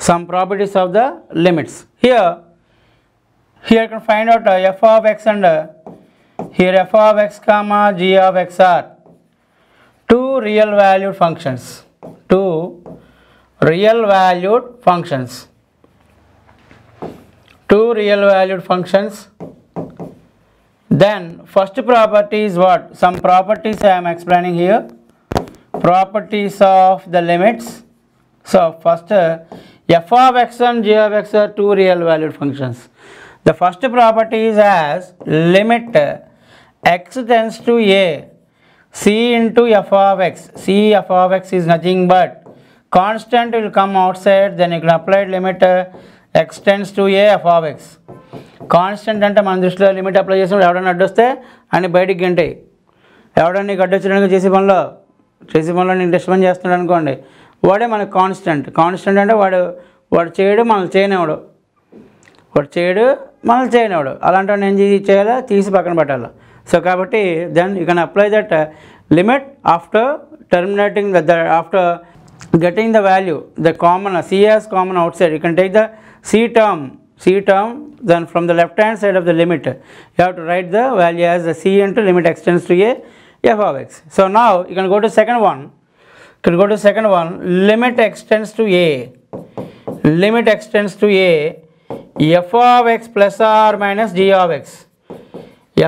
some properties of the limits. Here you can find out f of x and here f of x comma g of x are two real valued functions. Two real valued functions. Two real valued functions. Then first property is what? Some properties I am explaining here. Properties of the limits. So first f of x and g of x are two real valued functions. The first property is as limit x tends to a c into f of x. C f of x is nothing but constant will come outside, then you can apply limit x tends to a f of x. Constant అంటే మన దృష్టిలో limit apply చేసినప్పుడు ఎవడన్నా అడ్డొస్తే అని బయటికి గంటే ఎవడన్నా నీకు అడ్డొచ్చడానికి చేసే పనిలో నేను డిస్టర్బెన్స్ చేస్తున్నాడు అనుకోండి, వాడే మనకు కాన్స్టెంట్. కాన్స్టెంట్ అంటే వాడు చేయడు మనల్ని చేయనివాడు, వాడు చేయడు మనల్ని చేయనివాడు. అలాంటి వాడిని ఏం చేయాలో తీసి పక్కన పెట్టాలి. సో కాబట్టి then you can apply that limit after terminating after getting the value, the common c as common outside, you can take the c term, then from the left hand side of the limit you have to write the value as the c into limit x tends to a f of x. So now you can go to second one. Limit x tends to a, limit x tends to a f of x plus or minus g of x,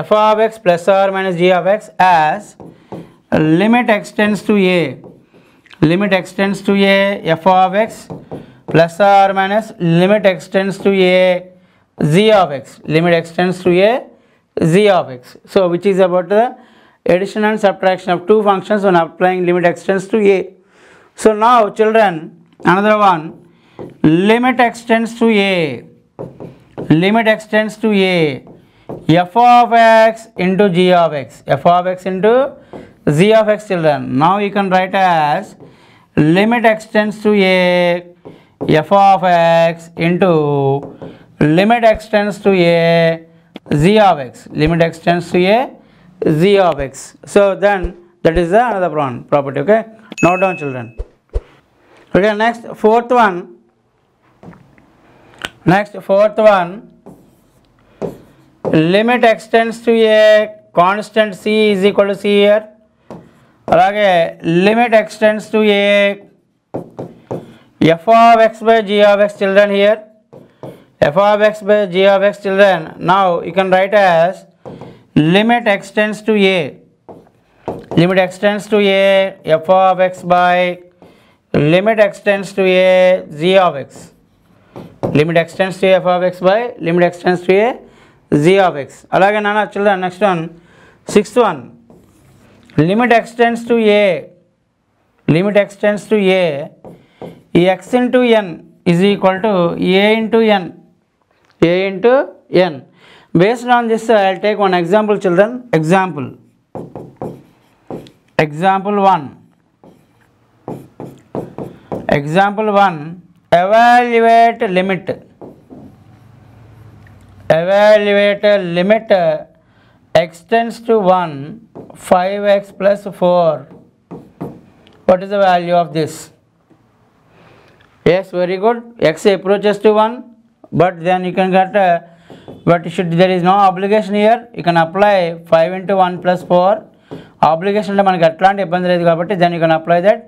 f of x plus or minus g of x as limit x tends to a, limit x tends to a f of x plus or minus limit x tends to a z of x, limit x tends to a z of x. So which is about the addition and subtraction of two functions when applying limit x tends to a. So now children, another one, limit x tends to a, limit x tends to a f of x into g of x, f of x into z of x. Children, now you can write as limit x tends to a f of x into limit x tends to a z of x, limit x tends to a z of x. So then that is the another property. Okay, note down children. Okay, next fourth one, limit x tends to a constant c is equal to c here. అలాగే limit x tends to a f of x by g of x. Children, here f of x by g of x. Children, now you can write as limit x tends to a, limit x tends to a f of x by limit x tends to a z of x, limit x tends to a f of x by limit x tends to a z of x. అలాగే నాన్న children, next one, sixth one, limit x tends to a, limit x tends to a x into n is equal to a into n, a into n. Based on this I will take one example children. Example 1, evaluate limit x tends to 1 5x plus 4. What is the value of this? Yes, very good. X approaches to 1, but then you can get there is no obligation here. You can apply 5 into 1 plus 4. Obligation అంటే మనకి ఎట్లాంటి ఇబ్బంది లేదు కాబట్టి then you can apply that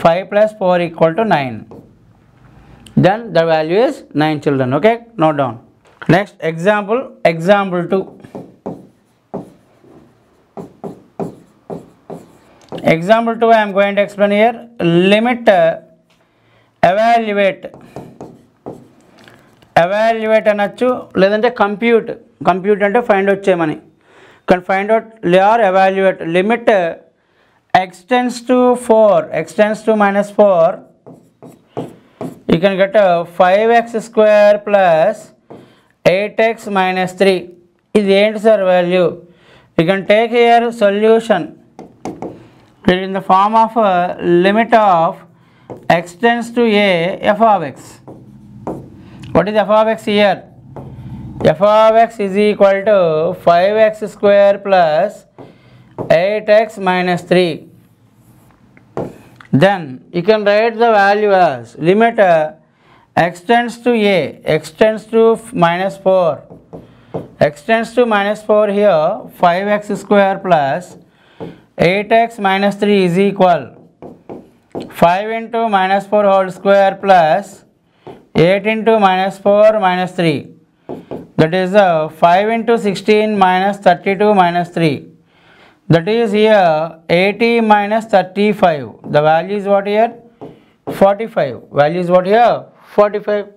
5 plus 4 equal to 9. Then the value is 9 children. Okay, note down. Next example 2. Example 2 I am going to explain here. Limit evaluate అనొచ్చు, లేదంటే compute అంటే find out చేయమని. can find out or evaluate limit x tends to 4, x tends to minus 4, you can get 5x square plus 8x minus 3. Is the answer value. You can take here solution in the form of limit of x tends to a f of x. What is f of x here? F of x is equal to 5x square plus 8x minus 3. Then you can write the value as limit x tends to a, x tends to minus 4, x tends to minus 4 here, 5x square plus 8x minus 3 is equal 5 into minus 4 whole square plus 8 into minus 4 minus 3, that is 5 into 16 minus 32 minus 3, that is here 80 minus 35, the value is what here? 45. Value is what here? 45.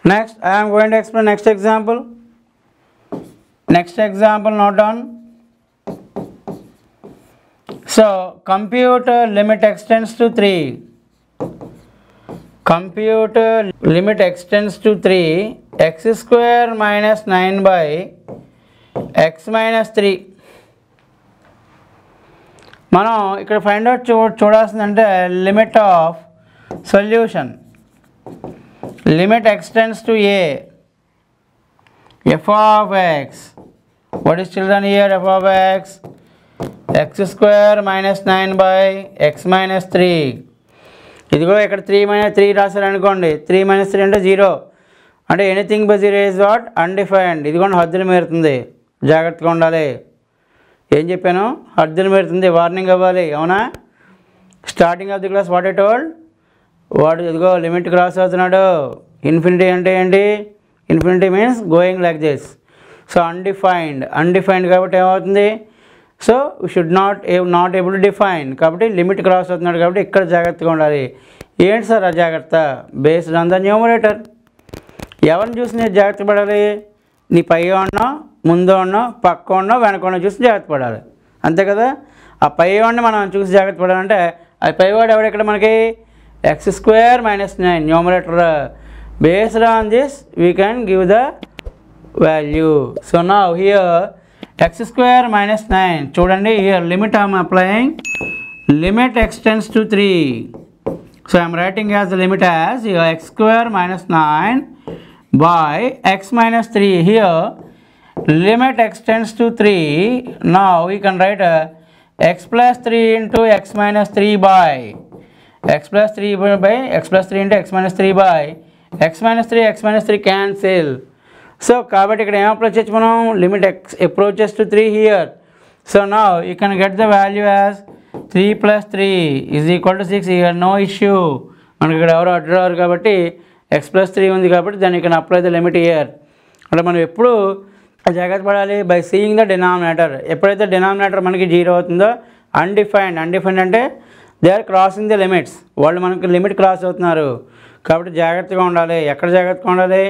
Next, I am going to explain next example. Next example, note down. So, compute limit x tends to 3. Compute limit x tends to 3, x square minus 9 by x minus 3. మనం ఇక్కడ find out చూడాల్సిందంటే limit of solution. Limit x tends to a, f of x, what is children here? F of x, x square minus 9 by x minus 3. ఇదిగో ఇక్కడ 3 minus 3 రాశారు అనుకోండి, 3 minus 3 అంటే 0, అంటే anything by 0 is what? Undefined. ఇదిగోండి హద్దులు మీరుతుంది, జాగ్రత్తగా ఉండాలి. ఏం చెప్పాను? హద్దులు మీరుతుంది, వార్నింగ్ అవ్వాలి, అవునా? Starting of the class what I told, వాడు ఇదిగో లిమిట్ క్రాస్ అవుతున్నాడు. ఇన్ఫినిటీ అంటే ఏంటి? Infinity means going like this. So undefined కాబట్టి ఏమవుతుంది? So should not able to define, కాబట్టి లిమిట్ క్రాస్ అవుతున్నాడు కాబట్టి ఇక్కడ జాగ్రత్తగా ఉండాలి. ఏంటి సార్ ఆ జాగ్రత్త? Based on the numerator. ఎవరిని చూసి నేను జాగ్రత్త పడాలి? నీ పై ఉన్నో, ముందు ఉన్నో, పక్క ఉన్నో, వెనక ఉన్నో చూసి జాగ్రత్త పడాలి, అంతే కదా? ఆ పైవాడిని మనం చూసి జాగ్రత్త పడాలంటే ఆ పైవాడు ఎవడెక్కడ మనకి? x square minus 9, numerator. Based on this we can give the value. So now here x square minus 9, చూడండి here limit I am applying, limit x tends to 3. So I am writing as the limit as here x square minus 9 by x minus 3. Here limit x tends to 3. Now we can write x plus 3 into x minus 3 by x plus 3 by x plus 3 into x minus 3 by x minus 3 cancel. So కాబట్టి ఇక్కడ ఏం apply చేయొచ్చు మనం? Limit x approaches to 3 here. So now you can get the value as 3 plus 3 is equal to 6. Here no issue, మనకి ఇక్కడ ఎవరు అడ్డరారు కాబట్టి x plus 3 ఉంది కాబట్టి దాన్ని ఇక్కడ అప్లై ద లిమిట్ ఇయర్. అంటే మనం ఎప్పుడు జాగ్రత్త పడాలి? By seeing the denominator. ఎప్పుడైతే డినామినేటర్ మనకి 0 అవుతుందో అన్డిఫైన్డ్ అంటే they are crossing the limits, వాళ్ళు మనకి లిమిట్ క్రాస్ అవుతున్నారు కాబట్టి జాగ్రత్తగా ఉండాలి. ఎక్కడ జాగ్రత్తగా ఉండాలి?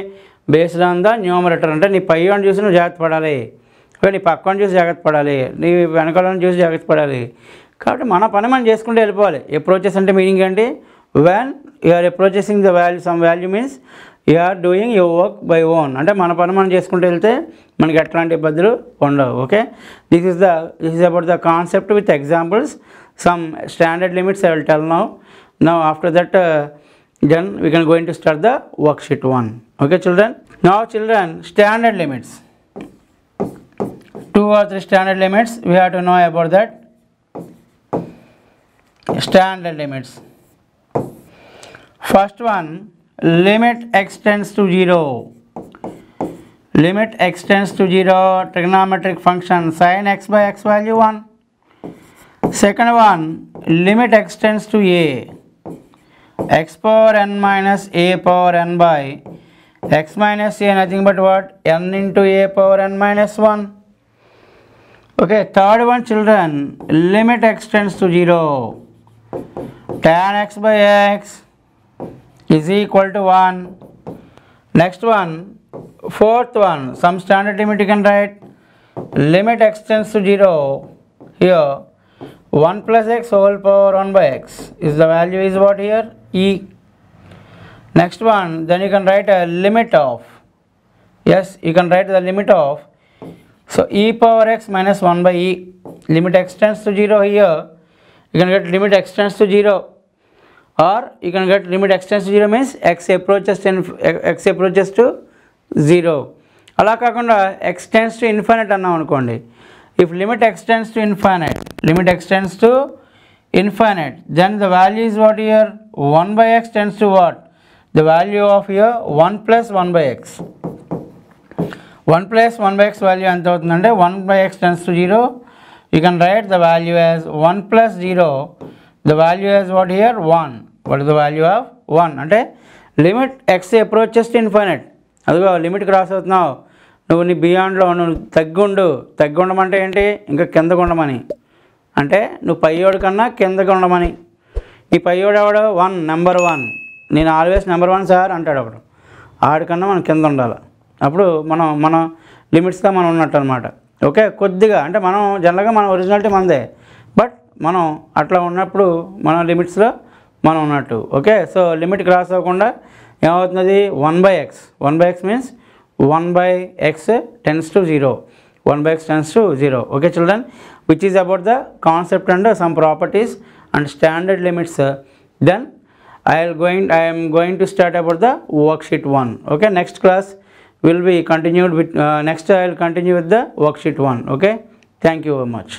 Based on the numerator. అంటే నీ పై వాడిని చూసి నువ్వు జాగ్రత్త పడాలి, నీ పక్కని చూసి జాగ్రత్త పడాలి, నీ వెనకాలను చూసి జాగ్రత్త పడాలి. కాబట్టి మన పని మనం చేసుకుంటూ వెళ్ళిపోవాలి. అప్రోచెస్ అంటే మీనింగ్ ఏంటి? When you are approaching the value, some value means you are doing your work by own. అంటే మన పని మనం చేసుకుంటూ వెళ్తే మనకి ఎట్లాంటి ఇబ్బందులు ఉండవు. Okay, this is about the concept with examples. Some standard limits I will tell now. Now after that then we can going to start the worksheet 1. Okay children. Now children, standard limits. 2 or 3 standard limits we have to know about that. Standard limits. First one, limit x tends to 0. Limit x tends to 0, trigonometric function sin x by x value 1. Second one, limit x tends to a, x power n minus a power n by x minus a, nothing but what? N into a power n minus 1. Okay, third one children, limit x tends to 0, tan x by x is equal to 1. Next one, fourth one, some standard limit you can write, limit x tends to 0, here 1 plus x whole power 1 by x is the value is what here? E. Next one, then you can write a limit of, yes, you can write the limit of, so e power x minus 1 by e, limit x tends to 0 here, you can get limit x tends to 0, or you can get limit x tends to 0 means x approaches to 0. అలా కాకుండా x tends to infinite అన్నాం అనుకోండి. If limit x tends to infinite, then the value is what here? 1 by x tends to what? the value of here 1 plus 1 by x. 1 plus 1 by x value ఎంత అవుతుందంటే 1 by x tends to 0. You can write the value as 1 plus 0. The value as what here? 1. What is the value of 1? అంటే limit x approaches to infinite. అదిగో limit cross అవుతున్నావు, నువ్వు నీ బియాండ్లో నువ్వు తగ్గి ఉండమంటే ఏంటి, ఇంకా కిందకు ఉండమని, అంటే నువ్వు పైయోడు కన్నా కిందకు ఉండమని. ఈ పైయోడు ఎవడు? 1, నెంబర్ 1. నేను ఆల్వేస్ నెంబర్ 1 సార్ అంటాడు ఒకడు, ఆడికన్నా మనం కింద ఉండాలి. అప్పుడు మన లిమిట్స్గా మనం ఉన్నట్టు అనమాట. ఓకే, కొద్దిగా అంటే మనం జనరల్గా మన ఒరిజినాలిటీ మనదే, బట్ మనం అట్లా ఉన్నప్పుడు మన లిమిట్స్లో మనం ఉన్నట్టు. ఓకే, సో లిమిట్ క్రాస్ అవ్వకుండా ఏమవుతుంది? 1 by x. 1 by x means 1 by x tends to 0. 1 by x tends to 0. Okay children, which is about the concept and some properties and standard limits. Then I am going to start about the worksheet 1. Okay, next class will be continued with next I will continue with the worksheet 1. Okay, thank you very much.